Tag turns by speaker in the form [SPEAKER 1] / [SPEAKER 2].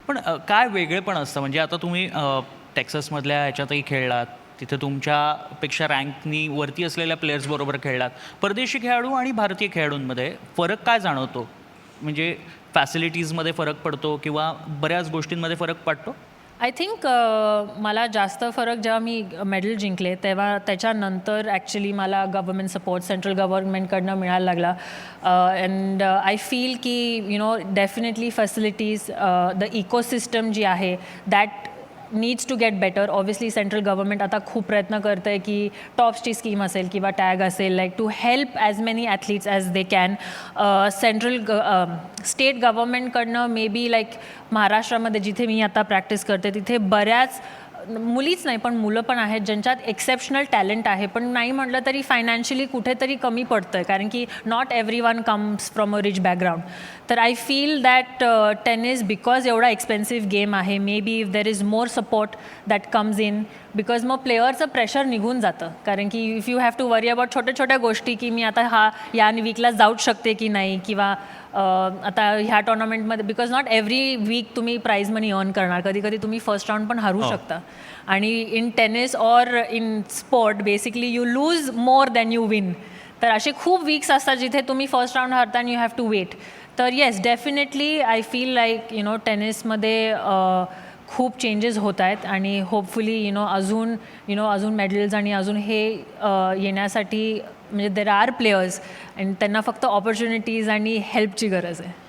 [SPEAKER 1] पण काय वेगळेपण असतं म्हणजे आता तुम्ही टेक्सासमधल्या ह्याच्यातही खेळलात, तिथे तुमच्यापेक्षा रँकनी वरती असलेल्या प्लेयर्सबरोबर खेळलात. परदेशी खेळाडू आणि भारतीय खेळाडूंमध्ये फरक काय जाणवतो? म्हणजे फॅसिलिटीजमध्ये फरक पडतो किंवा बऱ्याच गोष्टींमध्ये फरक पडतो?
[SPEAKER 2] आय थिंक मला जास्त फरक जेव्हा मी मेडल जिंकले तेव्हा त्याच्यानंतर ॲक्च्युली मला गव्हर्मेंट सपोर्ट सेंट्रल गव्हर्नमेंटकडनं मिळायला लागला. अँड आय फील की डेफिनेटली फॅसिलिटीज द इकोसिस्टम जी आहे that needs to get better. Obviously central government आता खूप प्रयत्न करतं आहे की टॉप्सची स्कीम असेल किंवा टॅग असेल like to help as many athletes as they can. State गव्हर्नमेंटकडनं मे बी लाईक महाराष्ट्रामध्ये जिथे मी आता प्रॅक्टिस करते तिथे बऱ्याच मुलीच नाही पण मुलं पण आहेत ज्यांच्यात एक्सेप्शनल टॅलेंट आहे, पण नाही म्हटलं तरी फायनान्शियली कुठेतरी कमी पडतं आहे कारण की not every one comes from a rich background. तर I feel that tennis because एवढा एक्सपेन्सिव्ह गेम आहे maybe if there is more support that comes in because मग प्लेअरचं प्रेशर निघून जातं कारण की if you have to worry about छोट्या छोट्या गोष्टी की मी आता या वीकला जाऊच शकते की नाही किंवा आता ह्या टुर्नामेंटमध्ये बिकॉज नॉट एव्हरी वीक तुम्ही प्राईज मनी अर्न करणार, कधी कधी तुम्ही फर्स्ट राऊंड पण हरू शकता. आणि in tennis or in sport basically you lose more than you win. तर असे खूप वीक्स असतात जिथे तुम्ही फर्स्ट राऊंड हरता आणि यू हॅव टू वेट. तर yes definitely I feel like टेनिसमध्ये खूप चेंजेस होत आहेत आणि होपफुली अजून मेडल्स आणि अजून हे येण्यासाठी म्हणजे देर आर प्लेयर्स आणि त्यांना फक्त ऑपॉर्च्युनिटीज आणि हेल्पची गरज आहे.